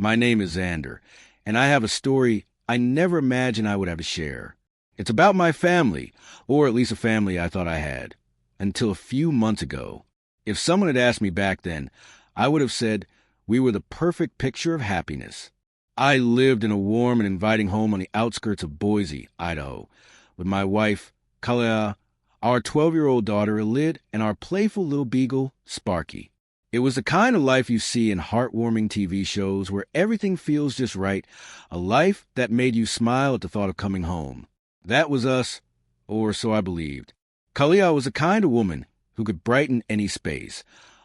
My name is Xander, and I have a story I never imagined I would have to share. It's about my family, or at least a family I thought I had, until a few months ago. If someone had asked me back then, I would have said we were the perfect picture of happiness. I lived in a warm and inviting home on the outskirts of Boise, Idaho, with my wife, Kalea, our 12-year-old daughter, Elid, and our playful little beagle, Sparky. It was the kind of life you see in heartwarming TV shows where everything feels just right, a life that made you smile at the thought of coming home. That was us, or so I believed. Kalea was the kind of woman who could brighten any space,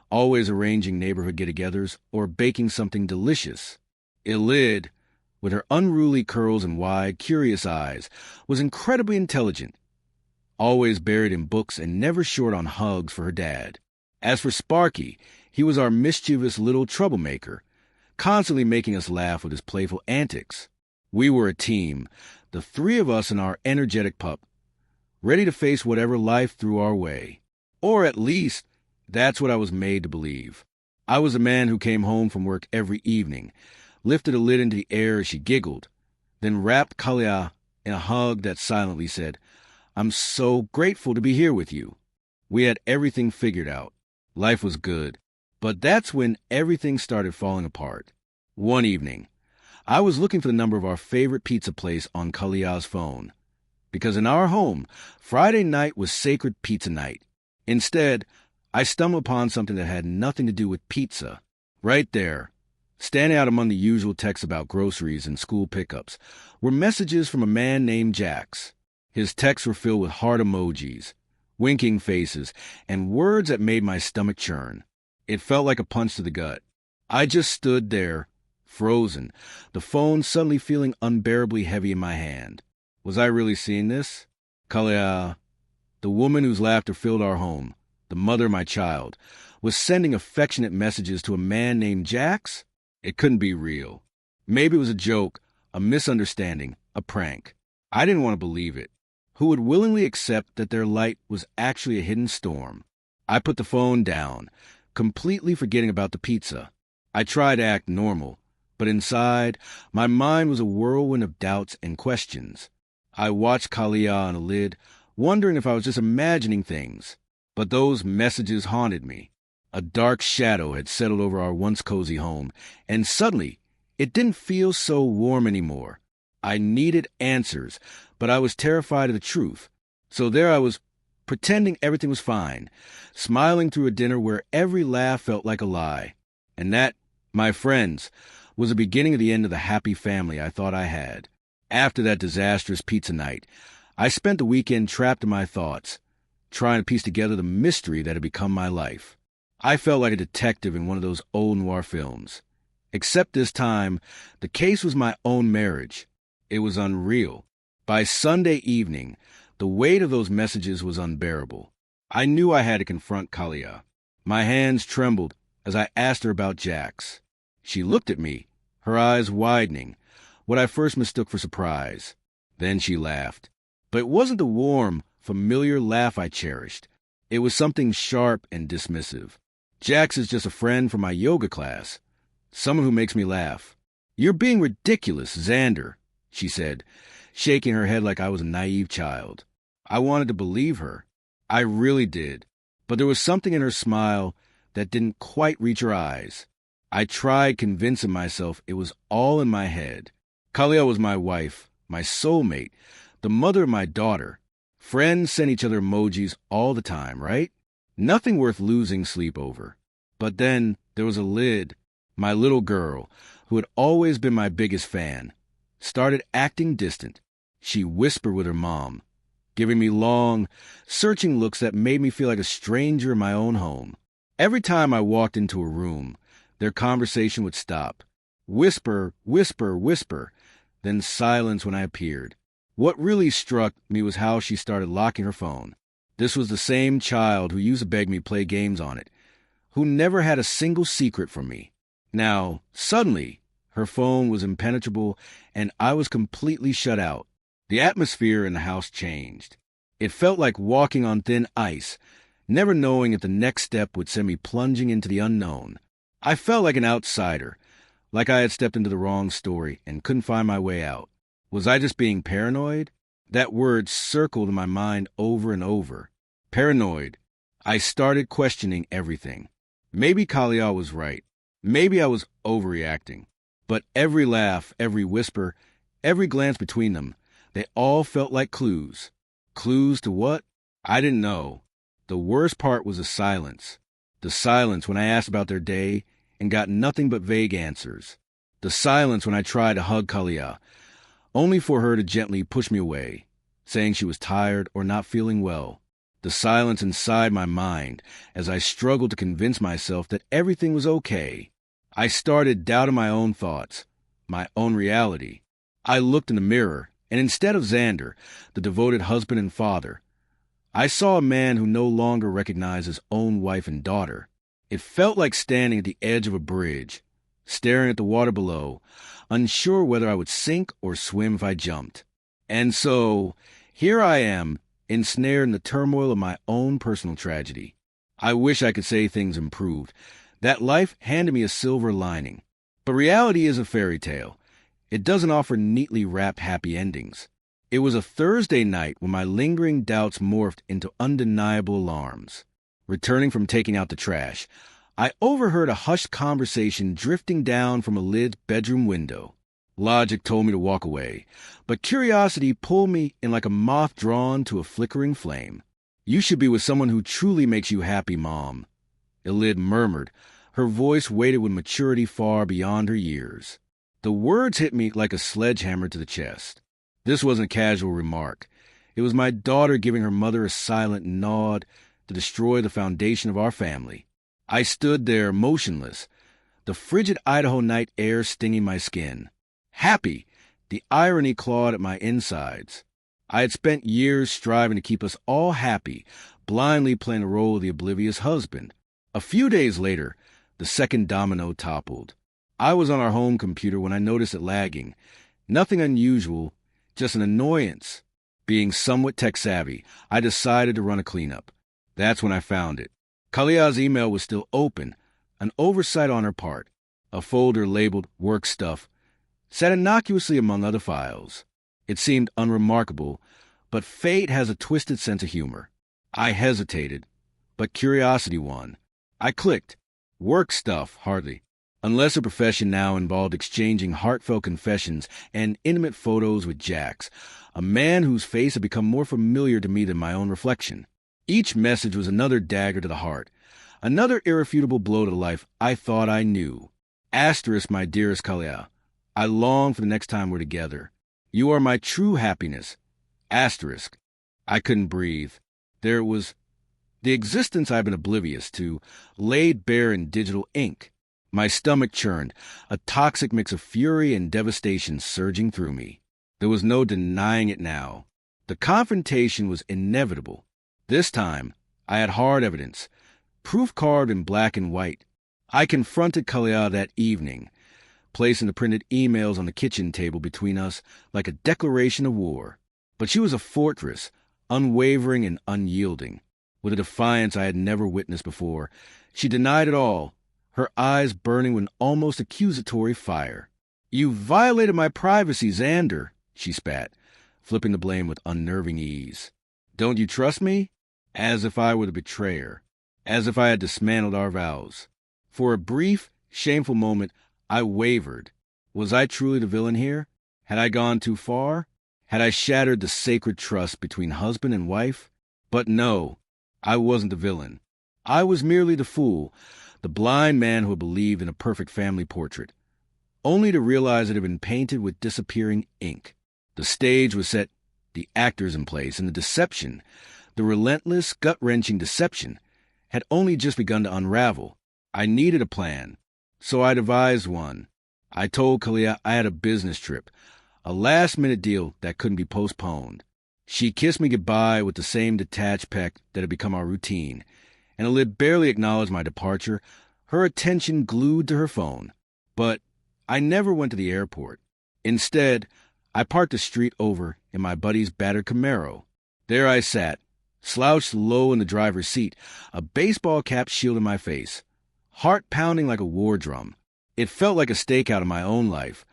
always arranging neighborhood get-togethers or baking something delicious. Elid, with her unruly curls and wide, curious eyes, was incredibly intelligent, always buried in books and never short on hugs for her dad. As for Sparky, he was our mischievous little troublemaker, constantly making us laugh with his playful antics. We were a team, the three of us and our energetic pup, ready to face whatever life threw our way. Or at least, that's what I was made to believe. I was a man who came home from work every evening, lifted a lid into the air as she giggled, then wrapped Kalea in a hug that silently said, "I'm so grateful to be here with you." We had everything figured out. Life was good. But that's when everything started falling apart. One evening, I was looking for the number of our favorite pizza place on Kalea's phone. Because in our home, Friday night was sacred pizza night. Instead, I stumbled upon something that had nothing to do with pizza. Right there, standing out among the usual texts about groceries and school pickups, were messages from a man named Jax. His texts were filled with heart emojis, winking faces, and words that made my stomach churn. It felt like a punch to the gut. I just stood there, frozen, the phone suddenly feeling unbearably heavy in my hand. Was I really seeing this? Kalea, the woman whose laughter filled our home, the mother of my child, was sending affectionate messages to a man named Jax? It couldn't be real. Maybe it was a joke, a misunderstanding, a prank. I didn't want to believe it. Who would willingly accept that their light was actually a hidden storm? I put the phone down, completely forgetting about the pizza. I tried to act normal, but inside, my mind was a whirlwind of doubts and questions. I watched Kalea on a lid, wondering if I was just imagining things. But those messages haunted me. A dark shadow had settled over our once cozy home, and suddenly, it didn't feel so warm anymore. I needed answers, but I was terrified of the truth. So there I was, pretending everything was fine, smiling through a dinner where every laugh felt like a lie. And that, my friends, was the beginning of the end of the happy family I thought I had. After that disastrous pizza night, I spent the weekend trapped in my thoughts, trying to piece together the mystery that had become my life. I felt like a detective in one of those old noir films. Except this time, the case was my own marriage. It was unreal. By Sunday evening, the weight of those messages was unbearable. I knew I had to confront Kalea. My hands trembled as I asked her about Jax. She looked at me, her eyes widening, what I first mistook for surprise. Then she laughed. But it wasn't the warm, familiar laugh I cherished. It was something sharp and dismissive. Jax is just a friend from my yoga class, someone who makes me laugh. "You're being ridiculous, Xander," she said, shaking her head like I was a naive child. I wanted to believe her. I really did. But there was something in her smile that didn't quite reach her eyes. I tried convincing myself it was all in my head. Kalea was my wife, my soulmate, the mother of my daughter. Friends send each other emojis all the time, right? Nothing worth losing sleep over. But then there was Elid, my little girl, who had always been my biggest fan, started acting distant. She whispered with her mom, giving me long, searching looks that made me feel like a stranger in my own home. Every time I walked into a room, their conversation would stop. Whisper, whisper, whisper, then silence when I appeared. What really struck me was how she started locking her phone. This was the same child who used to beg me to play games on it, who never had a single secret from me. Now, suddenly, her phone was impenetrable, and I was completely shut out. The atmosphere in the house changed. It felt like walking on thin ice, never knowing if the next step would send me plunging into the unknown. I felt like an outsider, like I had stepped into the wrong story and couldn't find my way out. Was I just being paranoid? That word circled in my mind over and over. Paranoid. I started questioning everything. Maybe Kalia was right. Maybe I was overreacting. But every laugh, every whisper, every glance between them, they all felt like clues. Clues to what? I didn't know. The worst part was the silence. The silence when I asked about their day and got nothing but vague answers. The silence when I tried to hug Kalia, only for her to gently push me away, saying she was tired or not feeling well. The silence inside my mind as I struggled to convince myself that everything was okay. I started doubting my own thoughts, my own reality. I looked in the mirror, and instead of Xander, the devoted husband and father, I saw a man who no longer recognized his own wife and daughter. It felt like standing at the edge of a bridge, staring at the water below, unsure whether I would sink or swim if I jumped. And so, here I am, ensnared in the turmoil of my own personal tragedy. I wish I could say things improved, that life handed me a silver lining. But reality is a fairy tale. It doesn't offer neatly wrapped happy endings. It was a Thursday night when my lingering doubts morphed into undeniable alarms. Returning from taking out the trash, I overheard a hushed conversation drifting down from Alid's bedroom window. Logic told me to walk away, but curiosity pulled me in like a moth drawn to a flickering flame. "You should be with someone who truly makes you happy, Mom," Alid murmured, her voice weighted with maturity far beyond her years. The words hit me like a sledgehammer to the chest. This wasn't a casual remark. It was my daughter giving her mother a silent nod to destroy the foundation of our family. I stood there motionless, the frigid Idaho night air stinging my skin. Happy, the irony clawed at my insides. I had spent years striving to keep us all happy, blindly playing the role of the oblivious husband. A few days later, the second domino toppled. I was on our home computer when I noticed it lagging. Nothing unusual, just an annoyance. Being somewhat tech-savvy, I decided to run a cleanup. That's when I found it. Kalia's email was still open, an oversight on her part. A folder labeled work stuff sat innocuously among other files. It seemed unremarkable, but fate has a twisted sense of humor. I hesitated, but curiosity won. I clicked. Work stuff, hardly. Unless her profession now involved exchanging heartfelt confessions and intimate photos with Jax, a man whose face had become more familiar to me than my own reflection. Each message was another dagger to the heart, another irrefutable blow to the life I thought I knew. Asterisk, my dearest Kalia, I long for the next time we're together. You are my true happiness. Asterisk. I couldn't breathe. There was the existence I've been oblivious to, laid bare in digital ink. My stomach churned, a toxic mix of fury and devastation surging through me. There was no denying it now. The confrontation was inevitable. This time, I had hard evidence, proof carved in black and white. I confronted Kalia that evening, placing the printed emails on the kitchen table between us like a declaration of war. But she was a fortress, unwavering and unyielding. With a defiance I had never witnessed before, she denied it all, her eyes burning with an almost accusatory fire. "You violated my privacy, Xander," she spat, flipping the blame with unnerving ease. "Don't you trust me?" As if I were the betrayer, as if I had dismantled our vows. For a brief, shameful moment, I wavered. Was I truly the villain here? Had I gone too far? Had I shattered the sacred trust between husband and wife? But no, I wasn't the villain. I was merely the fool, the blind man who had believed in a perfect family portrait, only to realize it had been painted with disappearing ink. The stage was set, the actors in place, and the deception, the relentless, gut-wrenching deception, had only just begun to unravel. I needed a plan, so I devised one. I told Kalia I had a business trip, a last-minute deal that couldn't be postponed. She kissed me goodbye with the same detached peck that had become our routine, and Alid barely acknowledged my departure, her attention glued to her phone. But I never went to the airport. Instead, I parked a street over in my buddy's battered Camaro. There I sat, slouched low in the driver's seat, a baseball cap shielding my face, heart pounding like a war drum. It felt like a stakeout of my own life,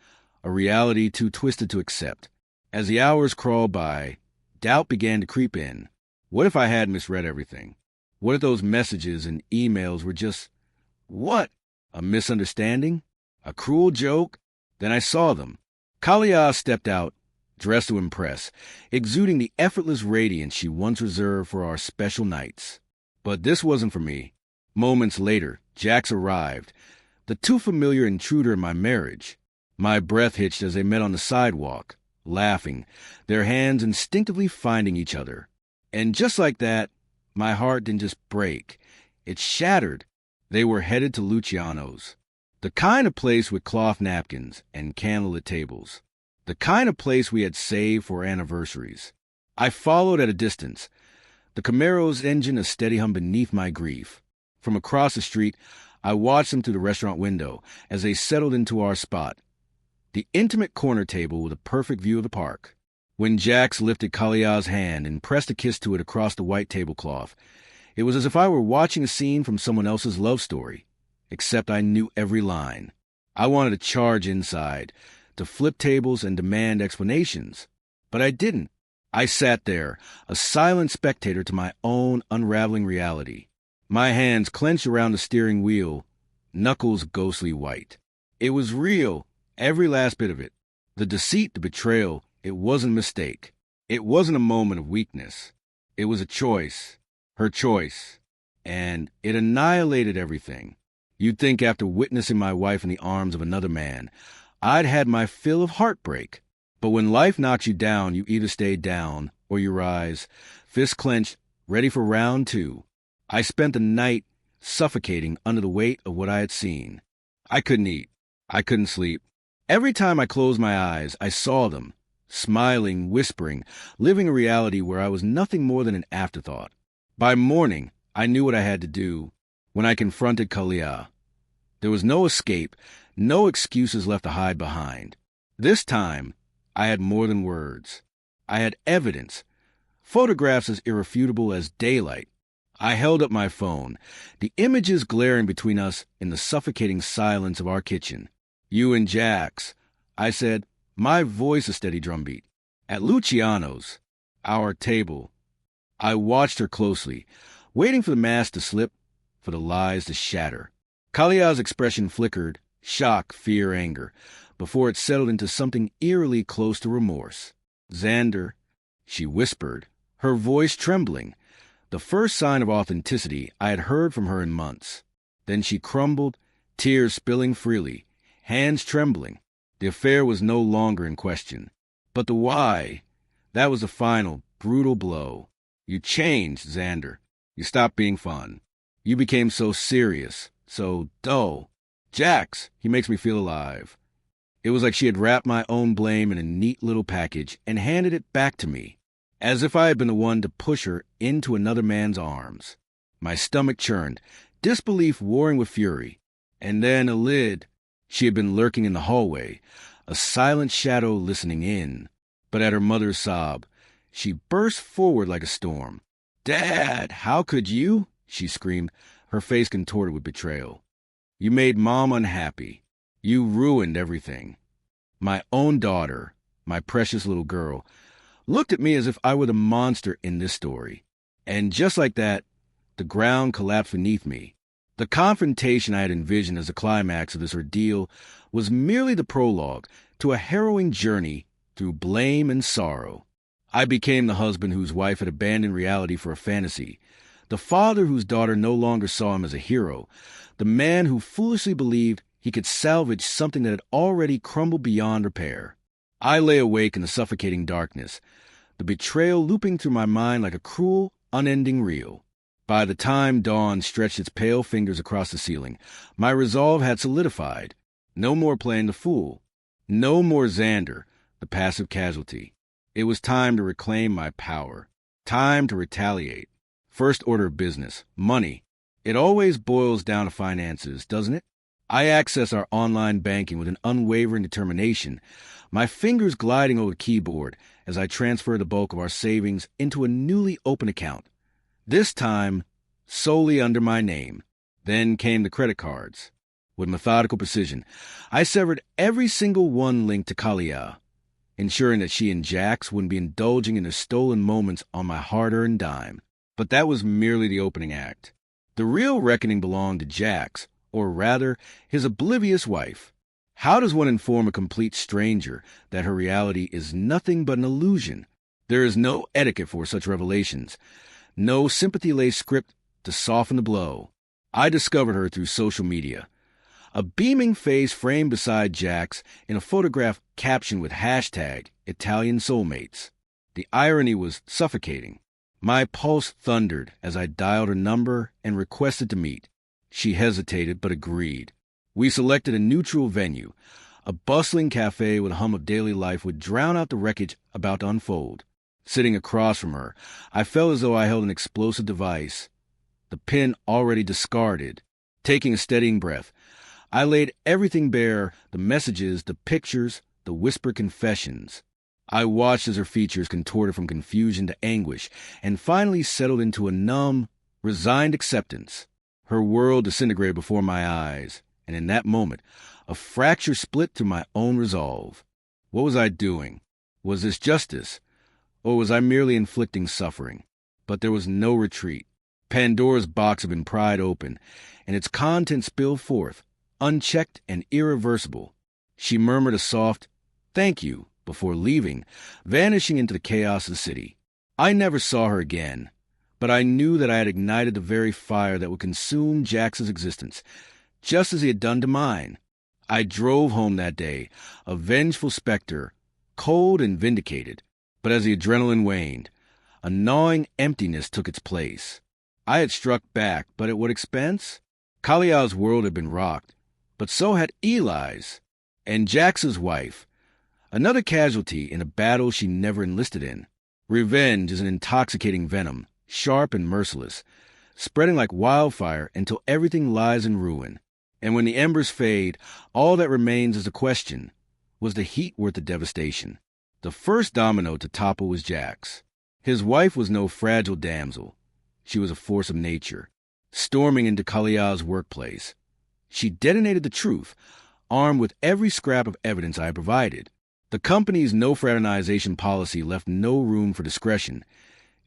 a reality too twisted to accept. As the hours crawled by, doubt began to creep in. What if I had misread everything? What if those messages and emails were just, what? A misunderstanding? A cruel joke? Then I saw them. Kalia stepped out, dressed to impress, exuding the effortless radiance she once reserved for our special nights. But this wasn't for me. Moments later, Jax arrived, the too familiar intruder in my marriage. My breath hitched as they met on the sidewalk, laughing, their hands instinctively finding each other. And just like that, my heart didn't just break. It shattered. They were headed to Luciano's. The kind of place with cloth napkins and candlelit tables. The kind of place we had saved for anniversaries. I followed at a distance, the Camaro's engine a steady hum beneath my grief. From across the street, I watched them through the restaurant window as they settled into our spot, the intimate corner table with a perfect view of the park. When Jax lifted Kalia's hand and pressed a kiss to it across the white tablecloth, it was as if I were watching a scene from someone else's love story, except I knew every line. I wanted to charge inside, to flip tables and demand explanations, but I didn't. I sat there, a silent spectator to my own unraveling reality. My hands clenched around the steering wheel, knuckles ghostly white. It was real, every last bit of it. The deceit, the betrayal, it wasn't a mistake. It wasn't a moment of weakness. It was a choice, her choice, and it annihilated everything. You'd think after witnessing my wife in the arms of another man, I'd had my fill of heartbreak. But when life knocks you down, you either stay down or you rise, fists clenched, ready for round two. I spent the night suffocating under the weight of what I had seen. I couldn't eat. I couldn't sleep. Every time I closed my eyes, I saw them, smiling, whispering, living a reality where I was nothing more than an afterthought. By morning, I knew what I had to do when I confronted Kalia. There was no escape, no excuses left to hide behind. This time, I had more than words. I had evidence, photographs as irrefutable as daylight. I held up my phone, the images glaring between us in the suffocating silence of our kitchen. You and Jax, I said, my voice a steady drumbeat. At Luciano's, our table. I watched her closely, waiting for the mask to slip, for the lies to shatter. Kalia's expression flickered, shock, fear, anger, before it settled into something eerily close to remorse. Xander, she whispered, her voice trembling, the first sign of authenticity I had heard from her in months. Then she crumbled, tears spilling freely, hands trembling. The affair was no longer in question. But the why, that was the final, brutal blow. You changed, Xander. You stopped being fun. You became so serious, so dull. Jax, he makes me feel alive. It was like she had wrapped my own blame in a neat little package and handed it back to me, as if I had been the one to push her into another man's arms. My stomach churned, disbelief warring with fury. And then a lid. She had been lurking in the hallway, a silent shadow listening in. But at her mother's sob, she burst forward like a storm. "Dad, how could you?" she screamed, her face contorted with betrayal. "You made Mom unhappy. You ruined everything." My own daughter, my precious little girl, looked at me as if I were the monster in this story. And just like that, the ground collapsed beneath me. The confrontation I had envisioned as the climax of this ordeal was merely the prologue to a harrowing journey through blame and sorrow. I became the husband whose wife had abandoned reality for a fantasy, the father whose daughter no longer saw him as a hero, the man who foolishly believed he could salvage something that had already crumbled beyond repair. I lay awake in the suffocating darkness, the betrayal looping through my mind like a cruel, unending reel. By the time dawn stretched its pale fingers across the ceiling, my resolve had solidified. No more playing the fool. No more Xander, the passive casualty. It was time to reclaim my power. Time to retaliate. First order of business. Money. It always boils down to finances, doesn't it? I access our online banking with an unwavering determination, my fingers gliding over the keyboard as I transfer the bulk of our savings into a newly opened account. This time, solely under my name. Then came the credit cards. With methodical precision, I severed every single one linked to Kalia, ensuring that she and Jax wouldn't be indulging in their stolen moments on my hard-earned dime. But that was merely the opening act. The real reckoning belonged to Jax, or rather, his oblivious wife. How does one inform a complete stranger that her reality is nothing but an illusion? There is no etiquette for such revelations, no sympathy-laced script to soften the blow. I discovered her through social media. A beaming face framed beside Jax in a photograph captioned with hashtag Italian Soulmates. The irony was suffocating. My pulse thundered as I dialed her number and requested to meet. She hesitated but agreed. We selected a neutral venue. A bustling cafe with a hum of daily life would drown out the wreckage about to unfold. Sitting across from her, I felt as though I held an explosive device, the pin already discarded. Taking a steadying breath, I laid everything bare, the messages, the pictures, the whispered confessions. I watched as her features contorted from confusion to anguish and finally settled into a numb, resigned acceptance. Her world disintegrated before my eyes, and in that moment, a fracture split through my own resolve. What was I doing? Was this justice? Or was I merely inflicting suffering? But there was no retreat. Pandora's box had been pried open, and its contents spilled forth, unchecked and irreversible. She murmured a soft, "Thank you," before leaving, vanishing into the chaos of the city. I never saw her again, but I knew that I had ignited the very fire that would consume Jax's existence, just as he had done to mine. I drove home that day, a vengeful specter, cold and vindicated. But as the adrenaline waned, a gnawing emptiness took its place. I had struck back, but at what expense? Kalia's world had been rocked, but so had Eli's, and Jax's wife, another casualty in a battle she never enlisted in. Revenge is an intoxicating venom, sharp and merciless, spreading like wildfire until everything lies in ruin. And when the embers fade, all that remains is the question, was the heat worth the devastation? The first domino to topple was Jax. His wife was no fragile damsel. She was a force of nature, storming into Kalia's workplace. She detonated the truth, armed with every scrap of evidence I had provided. The company's no-fraternization policy left no room for discretion.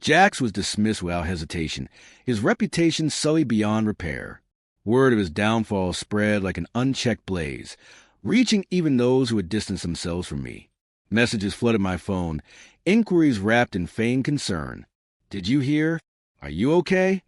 Jax was dismissed without hesitation, his reputation sullied beyond repair. Word of his downfall spread like an unchecked blaze, reaching even those who had distanced themselves from me. Messages flooded my phone, inquiries wrapped in feigned concern. "Did you hear? Are you okay?"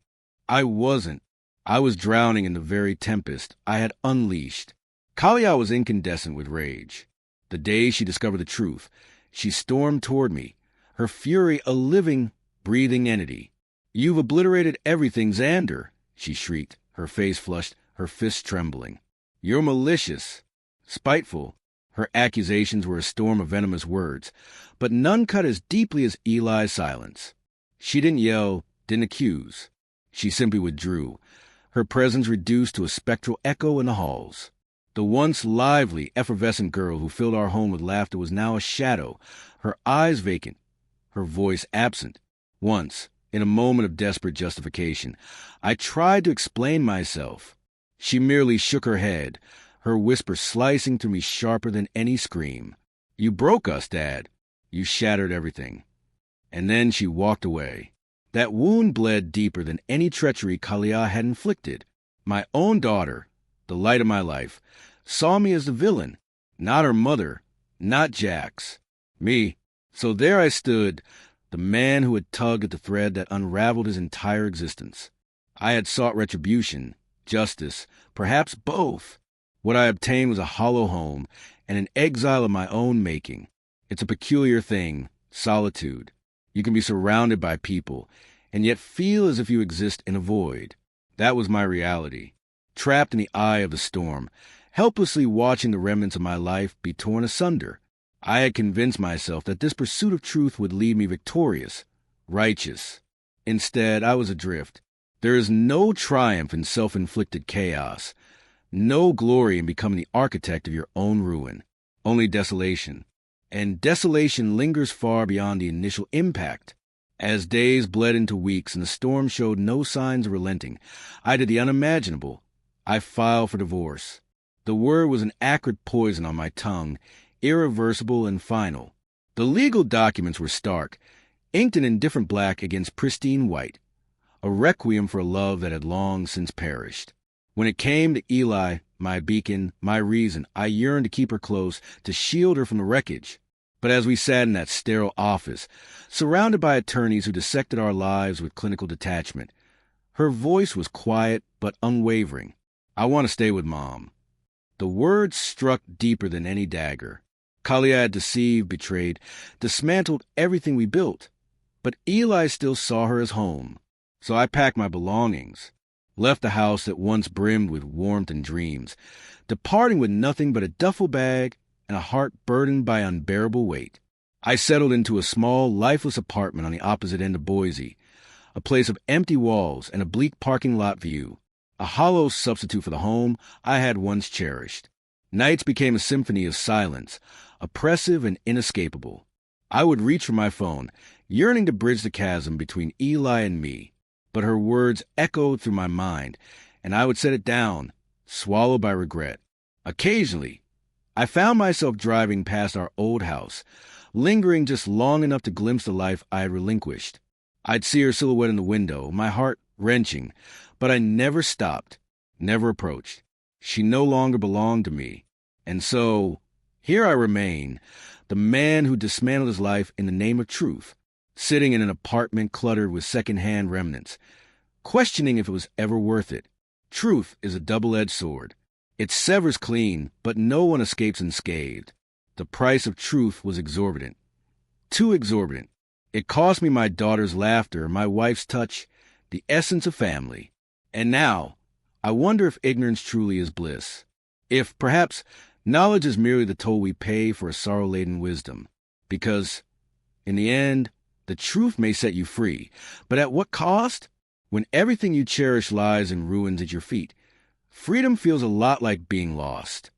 I wasn't. I was drowning in the very tempest I had unleashed. Kalia was incandescent with rage. The day she discovered the truth, she stormed toward me, her fury a living, breathing entity. "You've obliterated everything, Xander," she shrieked, her face flushed, her fists trembling. "You're malicious, spiteful." Her accusations were a storm of venomous words, but none cut as deeply as Eli's silence. She didn't yell, didn't accuse. She simply withdrew, her presence reduced to a spectral echo in the halls. The once lively, effervescent girl who filled our home with laughter was now a shadow, her eyes vacant, her voice absent. Once, in a moment of desperate justification, I tried to explain myself. She merely shook her head, her whisper slicing through me sharper than any scream. "You broke us, Dad. You shattered everything." And then she walked away. That wound bled deeper than any treachery Kalia had inflicted. My own daughter, the light of my life, saw me as the villain, not her mother, not Jax. Me. So there I stood, the man who had tugged at the thread that unraveled his entire existence. I had sought retribution, justice, perhaps both. What I obtained was a hollow home and an exile of my own making. It's a peculiar thing, solitude. You can be surrounded by people and yet feel as if you exist in a void. That was my reality, trapped in the eye of the storm, helplessly watching the remnants of my life be torn asunder. I had convinced myself that this pursuit of truth would leave me victorious, righteous. Instead, I was adrift. There is no triumph in self-inflicted chaos, no glory in becoming the architect of your own ruin, only desolation. And desolation lingers far beyond the initial impact. As days bled into weeks and the storm showed no signs of relenting, I did the unimaginable. I filed for divorce. The word was an acrid poison on my tongue, irreversible and final. The legal documents were stark, inked in indifferent black against pristine white, a requiem for a love that had long since perished. When it came to Eli, my beacon, my reason, I yearned to keep her close, to shield her from the wreckage. But as we sat in that sterile office, surrounded by attorneys who dissected our lives with clinical detachment, her voice was quiet but unwavering. I want to stay with Mom. The words struck deeper than any dagger. Kalia had deceived, betrayed, dismantled everything we built. But Eli still saw her as home. So I packed my belongings, left the house that once brimmed with warmth and dreams, departing with nothing but a duffel bag and a heart burdened by unbearable weight. I settled into a small, lifeless apartment on the opposite end of Boise, a place of empty walls and a bleak parking lot view, a hollow substitute for the home I had once cherished. Nights became a symphony of silence, oppressive and inescapable. I would reach for my phone, yearning to bridge the chasm between Eli and me, but her words echoed through my mind, and I would set it down, swallowed by regret. Occasionally, I found myself driving past our old house, lingering just long enough to glimpse the life I had relinquished. I'd see her silhouette in the window, my heart wrenching, but I never stopped, never approached. She no longer belonged to me. And so, here I remain, the man who dismantled his life in the name of truth, sitting in an apartment cluttered with second-hand remnants, questioning if it was ever worth it. Truth is a double-edged sword. It severs clean, but no one escapes unscathed. The price of truth was exorbitant. Too exorbitant. It cost me my daughter's laughter, my wife's touch, the essence of family. And now, I wonder if ignorance truly is bliss. If, perhaps, knowledge is merely the toll we pay for a sorrow-laden wisdom. Because, in the end, the truth may set you free. But at what cost? When everything you cherish lies in ruins at your feet, freedom feels a lot like being lost.